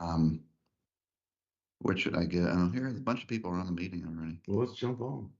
Um, what should I get? Oh, here's a bunch of people around the meeting already. Well, let's jump on.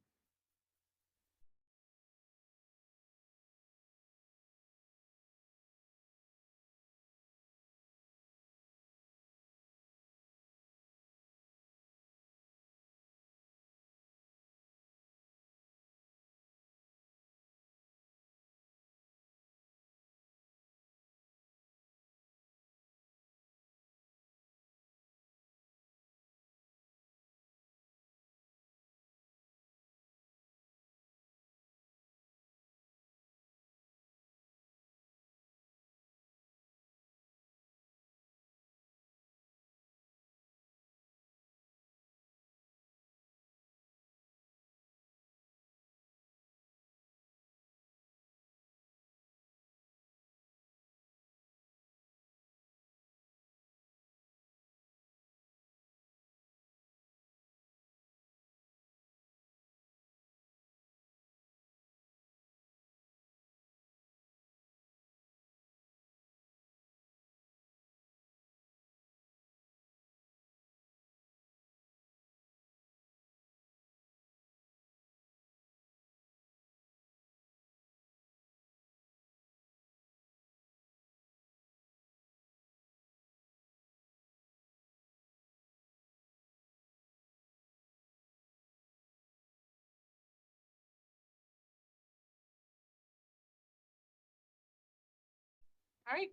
All right,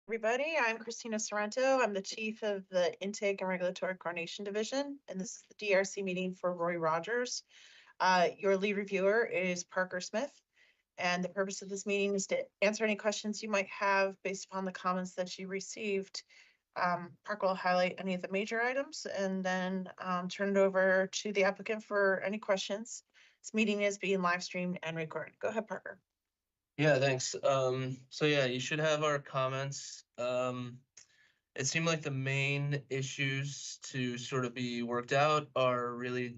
everybody. I'm Christina Sorrento. I'm the Chief of the Intake and Regulatory Coordination Division, and this is the DRC meeting for Roy Rogers. Your lead reviewer is Parker Smith, and the purpose of this meeting is to answer any questions you might have based upon the comments that you received. Parker will highlight any of the major items and then turn it over to the applicant for any questions. This meeting is being live streamed and recorded. Go ahead, Parker. Yeah, thanks. So yeah, you should have our comments. It seemed like the main issues to sort of be worked out are really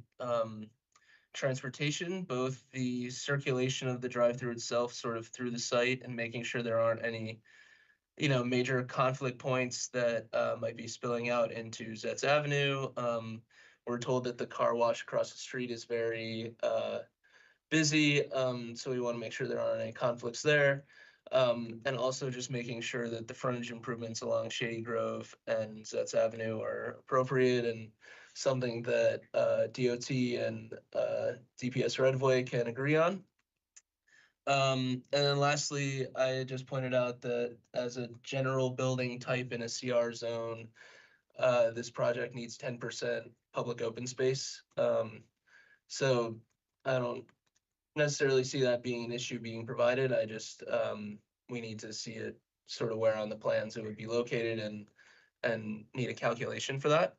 transportation, both the circulation of the drive-through itself sort of through the site and making sure there aren't any, major conflict points that might be spilling out into Zetz Avenue. We're told that the car wash across the street is very busy, so we want to make sure there aren't any conflicts there. And also just making sure that the frontage improvements along Shady Grove and Zetz Avenue are appropriate and something that DOT and DPS Redway can agree on. And then lastly, I just pointed out that as a general building type in a CR zone, this project needs 10% public open space. So I don't necessarily see that being an issue being provided. I just, we need to see it sort of where on the plans it would be located and need a calculation for that.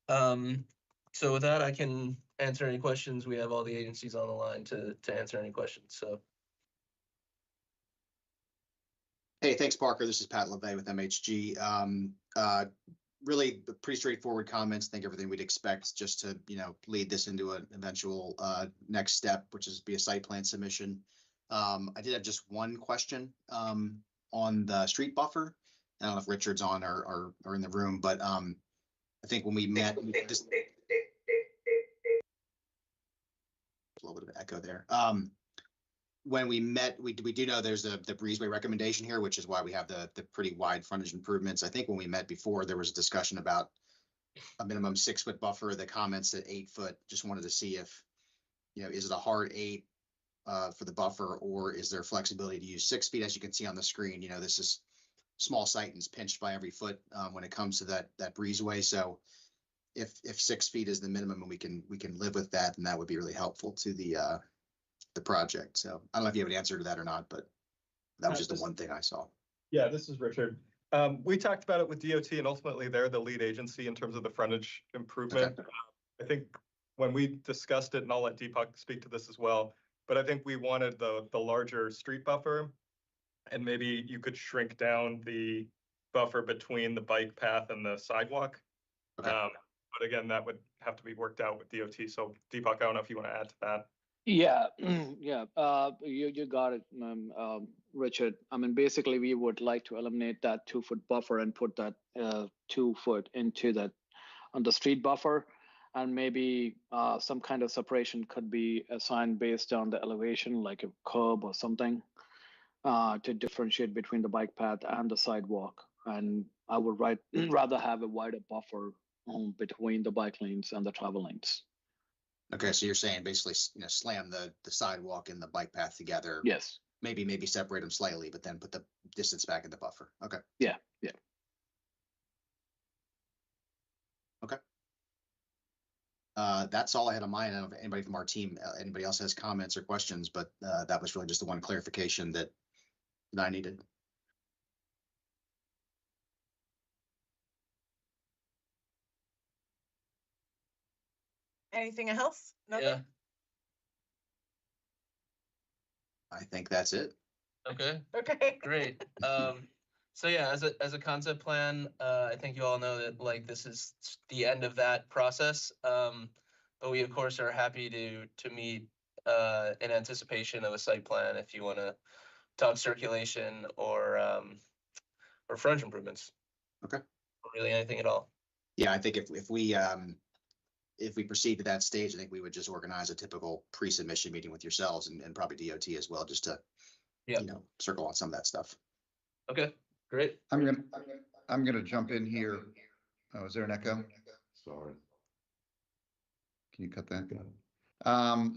So with that, I can answer any questions. We have all the agencies on the line to answer any questions, so. Hey, thanks, Parker. This is Pat LeVay with MHG. Really pretty straightforward comments. I think everything we'd expect just to, lead this into an eventual next step, which is be a site plan submission. I did have just one question on the street buffer. I don't know if Richard's on or in the room, but I think when we met, a little bit of echo there. When we met, we do know there's the breezeway recommendation here, which is why we have the pretty wide frontage improvements. I think when we met before, there was a discussion about a minimum 6-foot buffer. The comments at 8 foot. Just wanted to see if, is it a hard 8 for the buffer, or is there flexibility to use 6 feet? As you can see on the screen, this is small site and is pinched by every foot when it comes to that breezeway. So if 6 feet is the minimum and we can live with that, then that would be really helpful to the project. So I don't know if you have an answer to that or not, but that was just the one thing I saw. Yeah, this is Richard. We talked about it with DOT, and ultimately they're the lead agency in terms of the frontage improvement. Okay. I think when we discussed it, and I'll let Deepak speak to this as well, but I think we wanted the larger street buffer, and maybe you could shrink down the buffer between the bike path and the sidewalk. Okay. But again, that would have to be worked out with DOT. So Deepak, I don't know if you want to add to that. Yeah, yeah, you got it, Richard. I mean, basically, we would like to eliminate that 2 foot buffer and put that 2 foot into that on the street buffer, and maybe some kind of separation could be assigned based on the elevation, like a curb or something, to differentiate between the bike path and the sidewalk. And I would rather have a wider buffer between the bike lanes and the travel lanes. Okay, so you're saying basically, slam the sidewalk and the bike path together, Yes. maybe separate them slightly, but then put the distance back in the buffer. Okay. Yeah. Yeah. That's all I had on mine. I don't know if anybody from our team, anybody else has comments or questions, but that was really just the one clarification that I needed. Anything else? Nothing? Yeah, I think that's it. okay, Okay. great. So yeah, as a concept plan, I think you all know that like this is the end of that process. But we of course are happy to meet in anticipation of a site plan if you want to talk circulation or frontage improvements. Okay. Or really anything at all. Yeah, I think if we proceed to that stage, I think we would just organize a typical pre-submission meeting with yourselves and probably DOT as well, just to, Yeah. circle on some of that stuff. Okay, great. I'm gonna jump in here. Oh, is there an echo? Sorry. Can you cut that?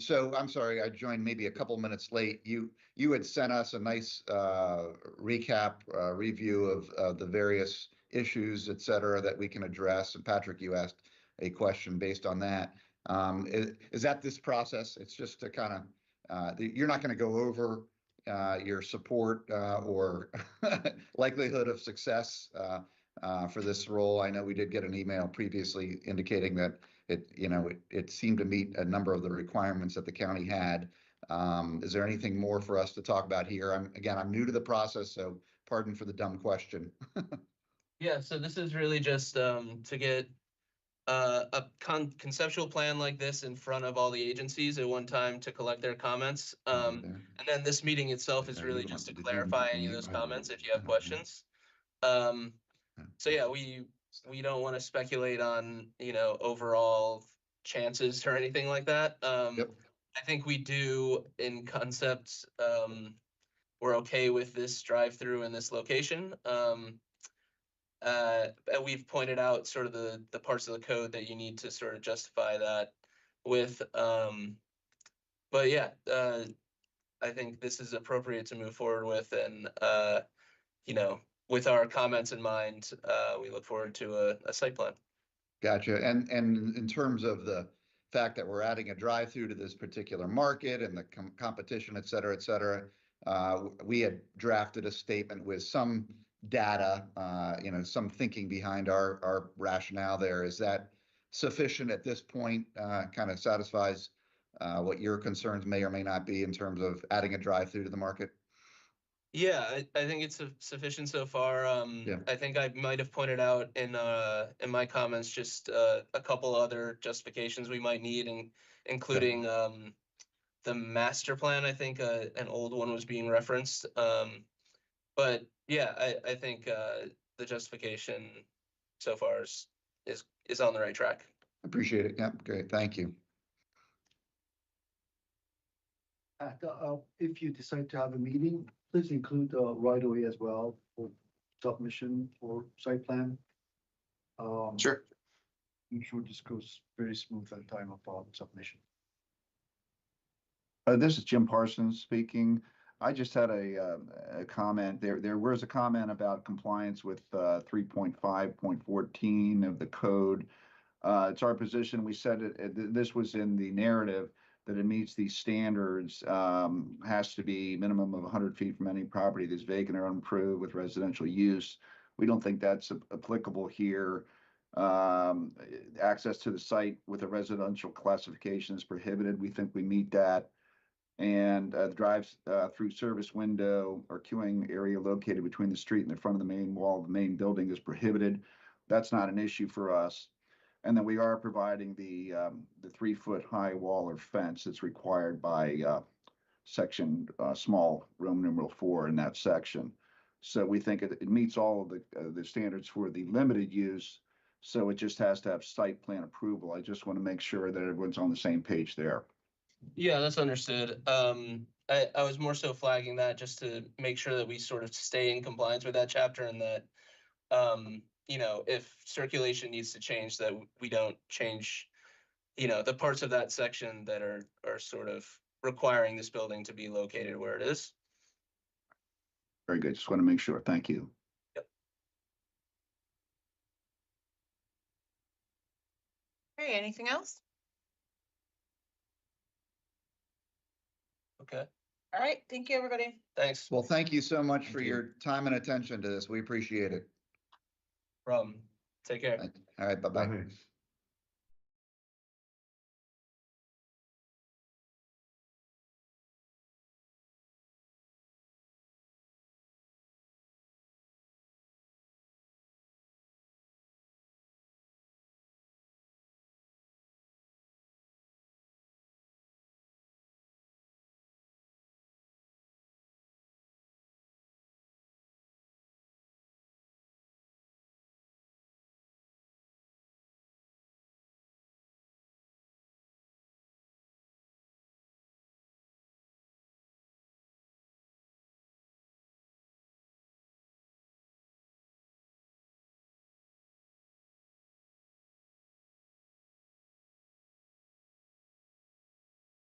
So I'm sorry, I joined maybe a couple minutes late. You had sent us a nice recap, review of the various issues, et cetera, that we can address. And Patrick, you asked a question based on that. Is that this process? It's just to kind of, you're not going to go over your support or likelihood of success for this role. I know we did get an email previously indicating that it seemed to meet a number of the requirements that the county had. Is there anything more for us to talk about here? I'm new to the process, so pardon for the dumb question. Yeah, so this is really just to get a conceptual plan like this in front of all the agencies at one time to collect their comments. And then this meeting itself is really just to clarify any of those comments if you have questions. So yeah, we don't want to speculate on, overall chances or anything like that. Yep. I think we do in concept, we're okay with this drive-through in this location. And we've pointed out sort of the parts of the code that you need to sort of justify that with. But yeah, I think this is appropriate to move forward with, and with our comments in mind, we look forward to a site plan. Gotcha. And in terms of the fact that we're adding a drive-through to this particular market and the competition, et cetera, we had drafted a statement with some data, some thinking behind our rationale there. Is that sufficient at this point? Kind of satisfies what your concerns may or may not be in terms of adding a drive-through to the market? Yeah, I think it's sufficient so far. Yeah. I think I might have pointed out in my comments just a couple other justifications we might need, including the master plan. I think an old one was being referenced. But yeah, I think the justification so far is on the right track. Appreciate it. Yeah, great. Thank you. If you decide to have a meeting, please include the right of way as well for submission or site plan. Sure. I'm sure this goes very smooth at the time of submission. This is Jim Parsons speaking. I just had a comment. There was a comment about compliance with 3.5.14 of the code. It's our position. We said this was in the narrative, that it meets these standards, has to be minimum of 100 feet from any property that's vacant or unimproved with residential use. We don't think that's applicable here. Access to the site with a residential classification is prohibited. We think we meet that. And the drive through service window or queuing area located between the street and the front of the main wall of the main building is prohibited. That's not an issue for us. And then we are providing the 3-foot high wall or fence that's required by section small Roman numeral 4 in that section. So we think it meets all of the standards for the limited use. So it just has to have site plan approval. I just want to make sure that everyone's on the same page there. Yeah, that's understood. I was more so flagging that just to make sure that we sort of stay in compliance with that chapter, and that, you know, if circulation needs to change, that we don't change, you know, the parts of that section that are sort of requiring this building to be located where it is. Very good. Just want to make sure. Thank you. Okay, anything else? Okay, All right, thank you, everybody. thanks. Well, thank you so much for Thank you. your time and attention to this. We appreciate it. Take care. All right, bye-bye.